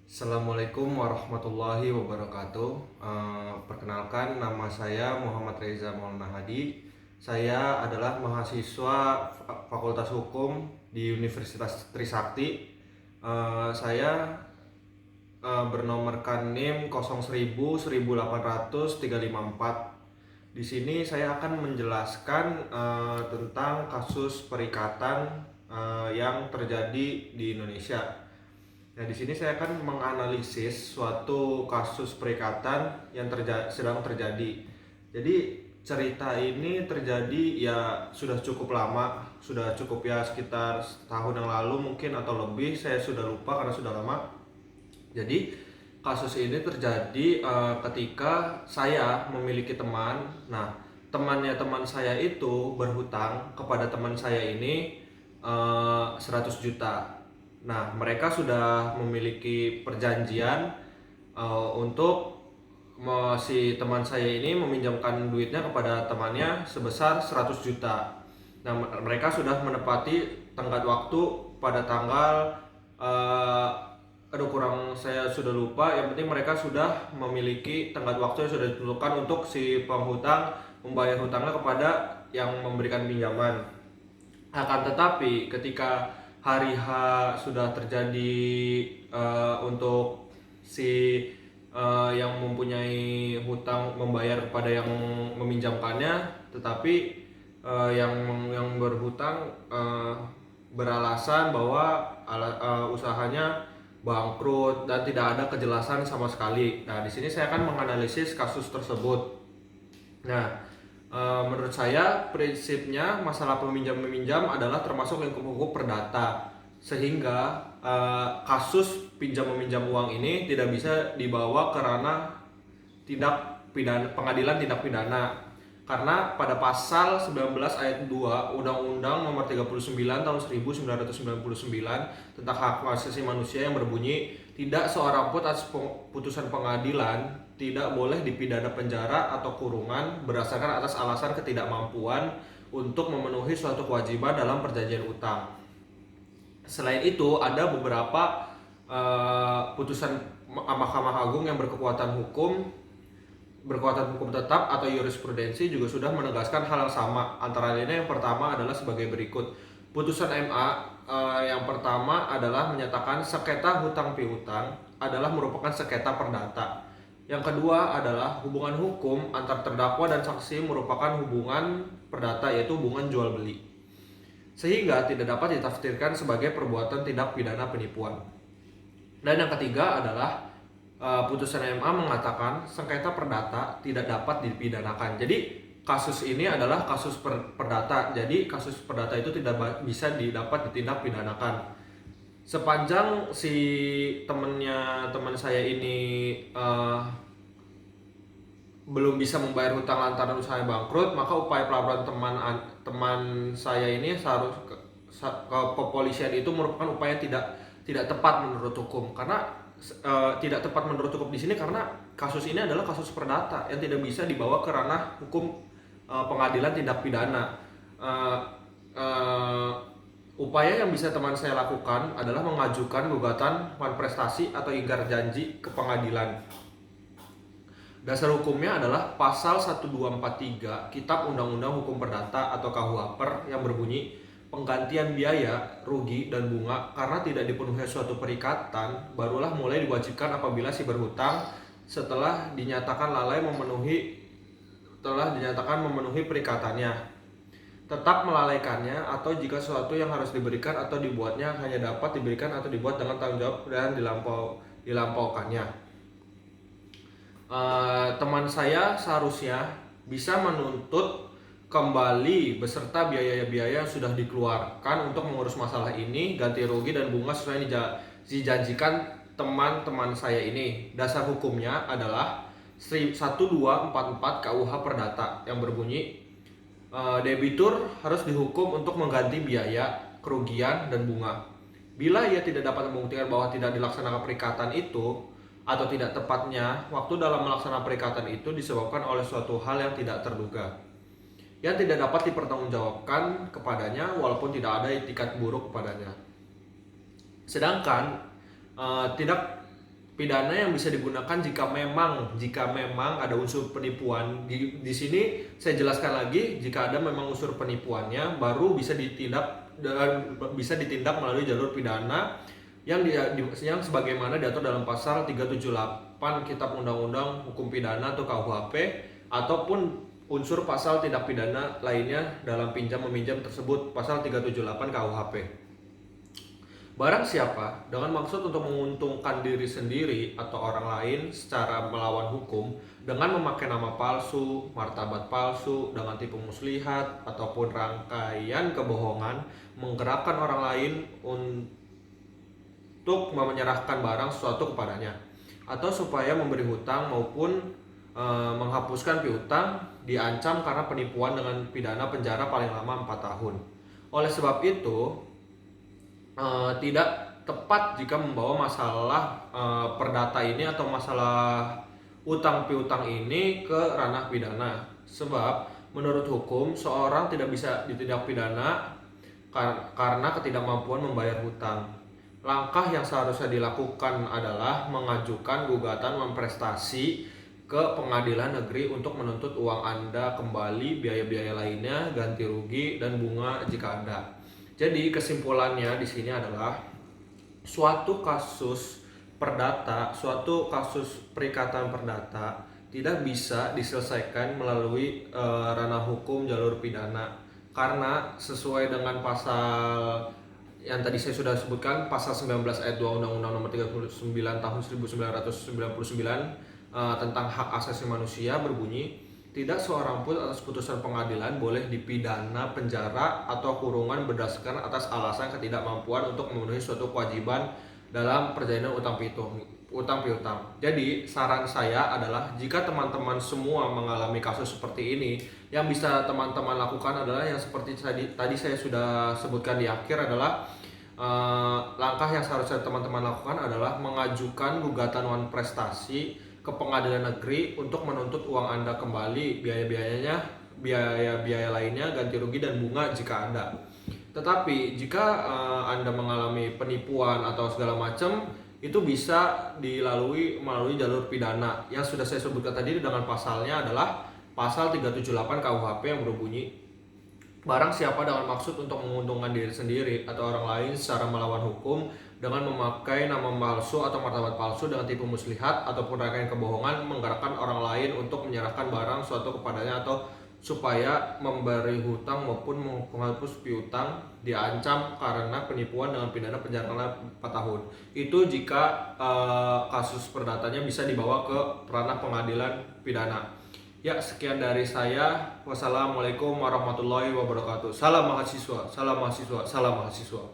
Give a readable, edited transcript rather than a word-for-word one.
Assalamualaikum warahmatullahi wabarakatuh. Perkenalkan, nama saya Muhammad Reza Maulana Hadi. Saya adalah mahasiswa Fakultas Hukum di Universitas Trisakti. Saya bernomorkan NIM 010001800-354. Di sini saya akan menjelaskan tentang kasus perikatan yang terjadi di Indonesia. Nah, di sini saya akan menganalisis suatu kasus perikatan yang sedang terjadi. Jadi cerita ini terjadi ya sudah cukup lama, sudah cukup ya sekitar setahun yang lalu mungkin atau lebih, saya sudah lupa karena sudah lama. Jadi kasus ini terjadi ketika saya memiliki teman. Nah, teman saya itu berhutang kepada teman saya ini 100 juta. Nah, mereka sudah memiliki perjanjian untuk si teman saya ini meminjamkan duitnya kepada temannya sebesar 100 juta. Nah, mereka sudah menepati tenggat waktu pada tanggal aduh kurang saya sudah lupa, yang penting mereka sudah memiliki tenggat waktu yang sudah ditentukan untuk si penghutang membayar hutangnya kepada yang memberikan pinjaman. Akan tetapi ketika hari H sudah terjadi untuk si yang mempunyai hutang membayar kepada yang meminjamkannya, tetapi yang berhutang beralasan bahwa usahanya bangkrut dan tidak ada kejelasan sama sekali. Nah, di sini saya akan menganalisis kasus tersebut. Nah, menurut saya prinsipnya masalah peminjam-meminjam adalah termasuk lingkup hukum perdata, sehingga kasus pinjam-meminjam uang ini tidak bisa dibawa ke ranah pengadilan tindak pidana, karena pada pasal 19 ayat 2 Undang-Undang Nomor 39 Tahun 1999 tentang hak asasi manusia yang berbunyi, tidak seorang pun atas putusan pengadilan tidak boleh dipidana penjara atau kurungan berdasarkan atas alasan ketidakmampuan untuk memenuhi suatu kewajiban dalam perjanjian utang. Selain itu, ada beberapa putusan Mahkamah Agung yang berkekuatan hukum tetap atau jurisprudensi juga sudah menegaskan hal yang sama. Antara lainnya yang pertama adalah sebagai berikut. Putusan MA yang pertama adalah menyatakan sengketa hutang piutang adalah merupakan sengketa perdata. Yang kedua adalah hubungan hukum antar terdakwa dan saksi merupakan hubungan perdata, yaitu hubungan jual beli, sehingga tidak dapat ditafsirkan sebagai perbuatan tindak pidana penipuan. Dan yang ketiga adalah putusan MA mengatakan sengketa perdata tidak dapat dipidanakan. Jadi kasus ini adalah kasus perdata. Jadi kasus perdata itu tidak bisa ditindak pidanakan. Sepanjang si teman saya ini belum bisa membayar hutang lantaran usahanya bangkrut, maka upaya pelaporan teman saya ini ke kepolisian itu merupakan upaya tidak tepat menurut hukum, karena tidak tepat menurut hukum di sini karena kasus ini adalah kasus perdata yang tidak bisa dibawa ke ranah hukum pengadilan tindak pidana. Upaya yang bisa teman saya lakukan adalah mengajukan gugatan prestasi atau ingkar janji ke pengadilan. Dasar hukumnya adalah pasal 1243 Kitab Undang-Undang Hukum Perdata atau KUHP yang berbunyi, penggantian biaya, rugi, dan bunga karena tidak dipenuhi suatu perikatan barulah mulai diwajibkan apabila si berhutang setelah dinyatakan memenuhi perikatannya, tetap melalaikannya, atau jika sesuatu yang harus diberikan atau dibuatnya hanya dapat diberikan atau dibuat dengan tanggung jawab dan dilampaukannya. Teman saya seharusnya bisa menuntut kembali beserta biaya-biaya yang sudah dikeluarkan untuk mengurus masalah ini, ganti rugi dan bunga sesuai dijanjikan teman-teman saya ini. Dasar hukumnya adalah 1244 KUH Perdata yang berbunyi, debitur harus dihukum untuk mengganti biaya, kerugian, dan bunga. Bila ia tidak dapat membuktikan bahwa tidak dilaksanakan perikatan itu, atau tidak tepatnya waktu dalam melaksanakan perikatan itu disebabkan oleh suatu hal yang tidak terduga, yang tidak dapat dipertanggungjawabkan kepadanya walaupun tidak ada itikat buruk kepadanya. Sedangkan pidana yang bisa digunakan jika memang ada unsur penipuan. Di sini saya jelaskan lagi, jika ada memang unsur penipuannya baru bisa ditindak melalui jalur pidana yang sebagaimana diatur dalam pasal 378 Kitab Undang-Undang Hukum Pidana atau KUHP, ataupun unsur pasal tindak pidana lainnya dalam pinjam meminjam tersebut, pasal 378 KUHP. Barang siapa dengan maksud untuk menguntungkan diri sendiri atau orang lain secara melawan hukum dengan memakai nama palsu, martabat palsu, dengan tipu muslihat ataupun rangkaian kebohongan menggerakkan orang lain untuk menyerahkan barang sesuatu kepadanya, atau supaya memberi hutang maupun menghapuskan piutang, diancam karena penipuan dengan pidana penjara paling lama 4 tahun. Oleh sebab itu, tidak tepat jika membawa masalah perdata ini atau masalah utang piutang ini ke ranah pidana. Sebab menurut hukum seorang tidak bisa ditindak pidana karena ketidakmampuan membayar hutang. Langkah yang seharusnya dilakukan adalah mengajukan gugatan non-prestasi ke pengadilan negeri untuk menuntut uang Anda kembali, biaya-biaya lainnya, ganti rugi, dan bunga jika ada. Jadi kesimpulannya di sini adalah suatu kasus perdata, suatu kasus perikatan perdata tidak bisa diselesaikan melalui ranah hukum jalur pidana, karena sesuai dengan pasal yang tadi saya sudah sebutkan, pasal 19 ayat 2 Undang-Undang Nomor 39 Tahun 1999 tentang hak asasi manusia berbunyi, tidak seorang pun atas putusan pengadilan boleh dipidana penjara atau kurungan berdasarkan atas alasan ketidakmampuan untuk memenuhi suatu kewajiban dalam perjalanan utang piutang. Jadi saran saya adalah jika teman-teman semua mengalami kasus seperti ini, yang bisa teman-teman lakukan adalah yang seperti tadi saya sudah sebutkan di akhir adalah langkah yang seharusnya teman-teman lakukan adalah mengajukan gugatan non-prestasi ke pengadilan negeri untuk menuntut uang Anda kembali, biaya-biayanya, biaya-biaya lainnya, ganti rugi dan bunga jika ada. Tetapi jika Anda mengalami penipuan atau segala macam, itu bisa dilalui melalui jalur pidana yang sudah saya sebutkan tadi, dengan pasalnya adalah pasal 378 KUHP yang berbunyi, barang siapa dengan maksud untuk menguntungkan diri sendiri atau orang lain secara melawan hukum dengan memakai nama palsu atau martabat palsu, dengan tipu muslihat ataupun rangkaian kebohongan menggerakkan orang lain untuk menyerahkan barang suatu kepadanya atau supaya memberi hutang maupun menghapus piutang, diancam karena penipuan dengan pidana penjara 4 tahun. Itu jika kasus perdatanya bisa dibawa ke ranah pengadilan pidana. Ya, sekian dari saya. Wassalamualaikum warahmatullahi wabarakatuh. Salam mahasiswa, salam mahasiswa, salam mahasiswa.